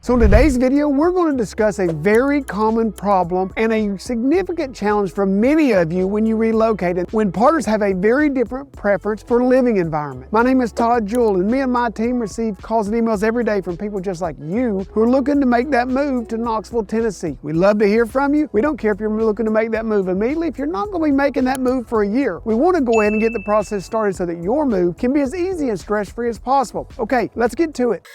So in today's video, we're going to discuss a very common problem and a significant challenge for many of you when you relocate and when partners have a very different preference for living environment. My name is Todd Jewell, and me and my team receive calls and emails every day from people just like you who are looking to make that move to Knoxville, Tennessee. We'd love to hear from you. We don't care if you're looking to make that move immediately. If you're not going to be making that move for a year, we want to go ahead and get the process started so that your move can be as easy and stress-free as possible. Okay, let's get to it.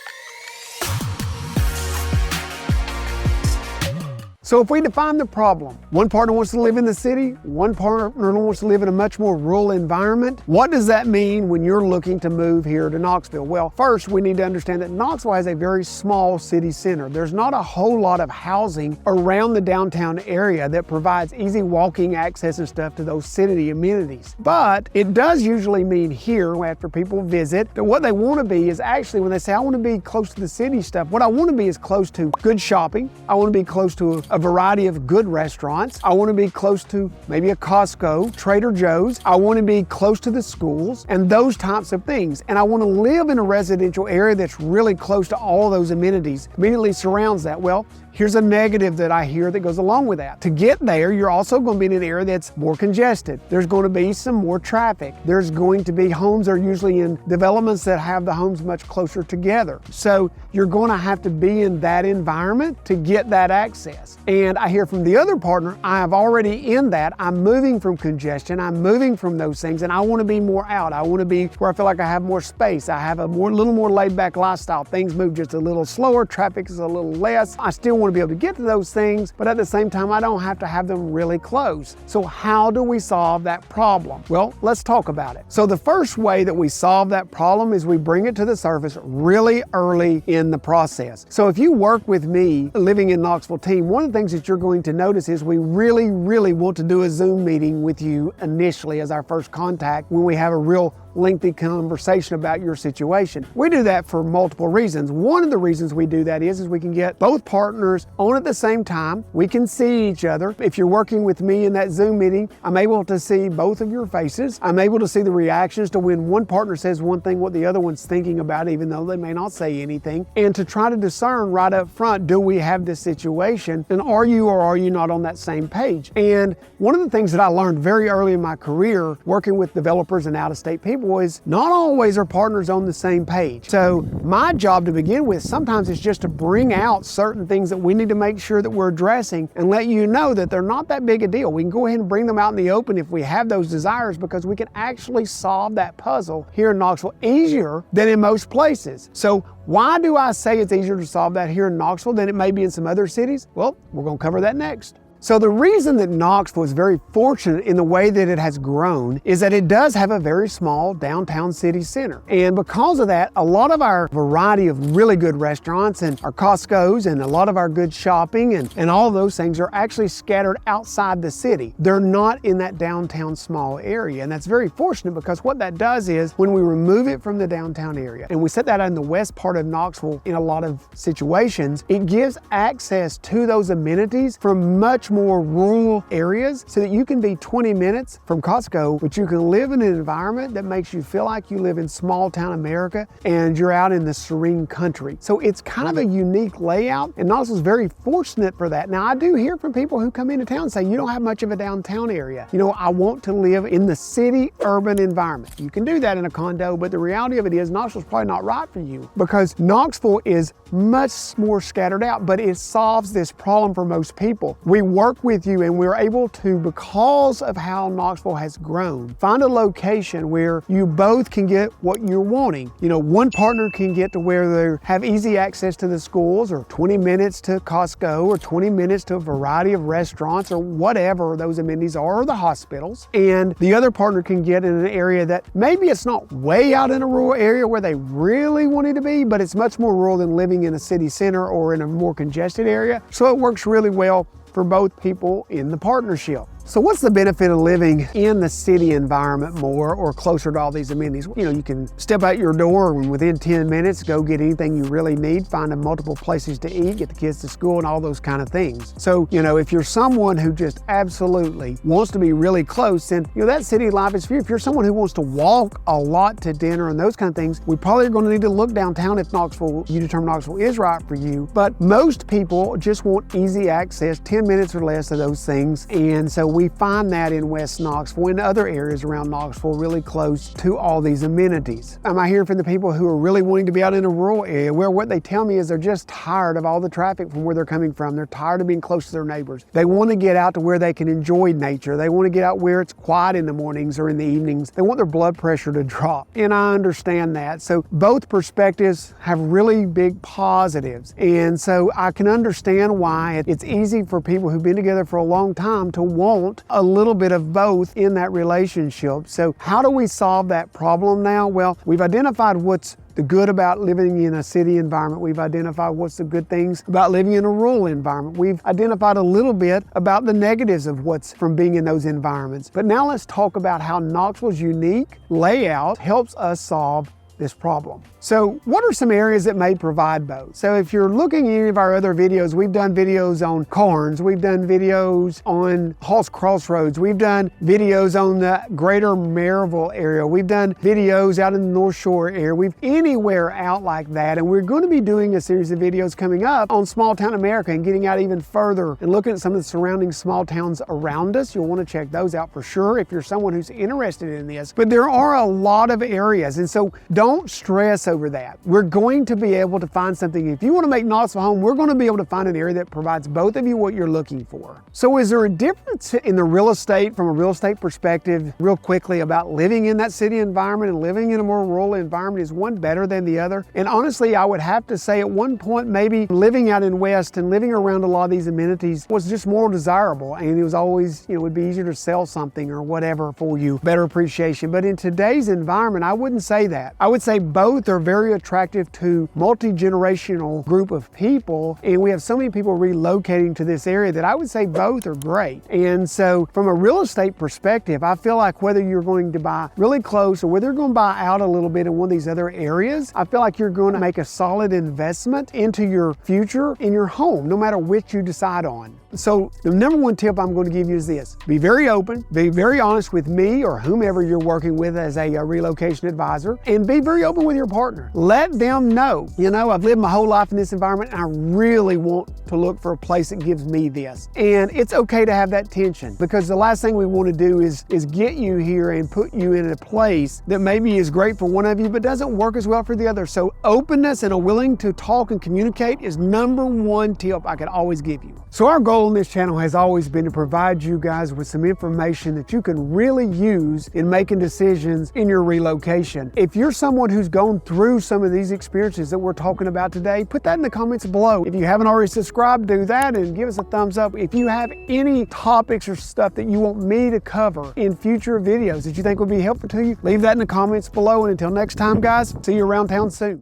So if we define the problem, one partner wants to live in the city, one partner wants to live in a much more rural environment. What does that mean when you're looking to move here to Knoxville? Well, first we need to understand that Knoxville has a very small city center. There's not a whole lot of housing around the downtown area that provides easy walking access and stuff to those city amenities. But it does usually mean here, after people visit, that what they want to be is actually, when they say, I want to be close to the city stuff, what I want to be is close to good shopping. I want to be close to a variety of good restaurants. I want to be close to maybe a Costco, Trader Joe's. I want to be close to the schools and those types of things. And I want to live in a residential area that's really close to all those amenities, immediately surrounds that. Well, here's a negative that I hear that goes along with that. To get there, you're also going to be in an area that's more congested. There's going to be some more traffic. There's going to be homes that are usually in developments that have the homes much closer together. So you're going to have to be in that environment to get that access. And I hear from the other partner, I am already in that. I'm moving from congestion. I'm moving from those things, and I want to be more out. I want to be where I feel like I have more space. I have a little more laid back lifestyle. Things move just a little slower. Traffic is a little less. I still want to be able to get to those things, but at the same time, I don't have to have them really close. So how do we solve that problem? Well, let's talk about it. So the first way that we solve that problem is we bring it to the surface really early in the process. So if you work with me, Living in Knoxville team, one of the things that you're going to notice is we really want to do a Zoom meeting with you initially as our first contact when we have a real lengthy conversation about your situation. We do that for multiple reasons. One of the reasons we do that is we can get both partners on at the same time. We can see each other. If you're working with me in that Zoom meeting, I'm able to see both of your faces. I'm able to see the reactions to when one partner says one thing, what the other one's thinking about, even though they may not say anything, and to try to discern right up front, do we have this situation, and are you or are you not on that same page? And one of the things that I learned very early in my career working with developers and out-of-state people is not always are partners on the same page. So my job to begin with sometimes is just to bring out certain things that we need to make sure that we're addressing and let you know that they're not that big a deal. We can go ahead and bring them out in the open if we have those desires, because we can actually solve that puzzle here in Knoxville easier than in most places. So why do I say it's easier to solve that here in Knoxville than it may be in some other cities? Well, we're going to cover that next. So the reason that Knoxville is very fortunate in the way that it has grown is that it does have a very small downtown city center. And because of that, a lot of our variety of really good restaurants and our Costco's and a lot of our good shopping and all of those things are actually scattered outside the city. They're not in that downtown small area. And that's very fortunate, because what that does is when we remove it from the downtown area and we set that in the west part of Knoxville in a lot of situations, it gives access to those amenities from much more rural areas so that you can be 20 minutes from Costco, but you can live in an environment that makes you feel like you live in small town America and you're out in the serene country. So it's kind of a unique layout, and Knoxville's very fortunate for that. Now, I do hear from people who come into town and say, you don't have much of a downtown area. You know, I want to live in the city urban environment. You can do that in a condo, but the reality of it is Knoxville's probably not right for you, because Knoxville is much more scattered out, but it solves this problem for most people. We work with you and we're able to, because of how Knoxville has grown, find a location where you both can get what you're wanting. You know, one partner can get to where they have easy access to the schools, or 20 minutes to Costco, or 20 minutes to a variety of restaurants, or whatever those amenities are, or the hospitals. And the other partner can get in an area that maybe it's not way out in a rural area where they really wanted to be, but it's much more rural than living in a city center or in a more congested area. So it works really well for both people in the partnership. So what's the benefit of living in the city environment more or closer to all these amenities? You know, you can step out your door and within 10 minutes, go get anything you really need, find multiple places to eat, get the kids to school and all those kind of things. So, you know, if you're someone who just absolutely wants to be really close, then, you know, that city life is for you. If you're someone who wants to walk a lot to dinner and those kind of things, we probably are going to need to look downtown if you determine Knoxville is right for you. But most people just want easy access, 10 minutes or less of those things. And so we find that in West Knoxville and other areas around Knoxville, really close to all these amenities. I hear from the people who are really wanting to be out in a rural area where what they tell me is they're just tired of all the traffic from where they're coming from. They're tired of being close to their neighbors. They want to get out to where they can enjoy nature. They want to get out where it's quiet in the mornings or in the evenings. They want their blood pressure to drop. And I understand that. So both perspectives have really big positives. And so I can understand why it's easy for people who've been together for a long time to want a little bit of both in that relationship. So how do we solve that problem now? Well, we've identified what's the good about living in a city environment. We've identified what's the good things about living in a rural environment. We've identified a little bit about the negatives of what's from being in those environments. But now let's talk about how Knoxville's unique layout helps us solve this problem. So what are some areas that may provide both? So if you're looking at any of our other videos, we've done videos on Carnes, we've done videos on Hall's Crossroads, we've done videos on the greater Maryville area, we've done videos out in the North Shore area, we've anywhere out like that. And we're going to be doing a series of videos coming up on small town America and getting out even further and looking at some of the surrounding small towns around us. You'll want to check those out for sure if you're someone who's interested in this. But there are a lot of areas, and so don't stress over that. We're going to be able to find something. If you want to make Knoxville home, we're going to be able to find an area that provides both of you what you're looking for. So is there a difference in the real estate from a real estate perspective real quickly about living in that city environment and living in a more rural environment? Is one better than the other? And honestly, I would have to say at one point, maybe living out in West and living around a lot of these amenities was just more desirable, and it was always, you know, it would be easier to sell something or whatever for you, better appreciation. But in today's environment, I wouldn't say that. I would say both are very attractive to multi-generational group of people, and we have so many people relocating to this area that I would say both are great. And so from a real estate perspective, I feel like whether you're going to buy really close or whether you're going to buy out a little bit in one of these other areas, I feel like you're going to make a solid investment into your future in your home, no matter which you decide on. So the number one tip I'm going to give you is this: be very open, be very honest with me or whomever you're working with as a relocation advisor, and be very open with your partner. Let them know, you know, I've lived my whole life in this environment and I really want to look for a place that gives me this. And it's okay to have that tension, because the last thing we want to do is get you here and put you in a place that maybe is great for one of you but doesn't work as well for the other. So openness and a willing to talk and communicate is number one tip I could always give you. So our goal on this channel has always been to provide you guys with some information that you can really use in making decisions in your relocation. If you're someone who's gone through some of these experiences that we're talking about today, put that in the comments below. If you haven't already subscribed, do that and give us a thumbs up. If you have any topics or stuff that you want me to cover in future videos that you think would be helpful to you, leave that in the comments below. And until next time, guys, see you around town soon.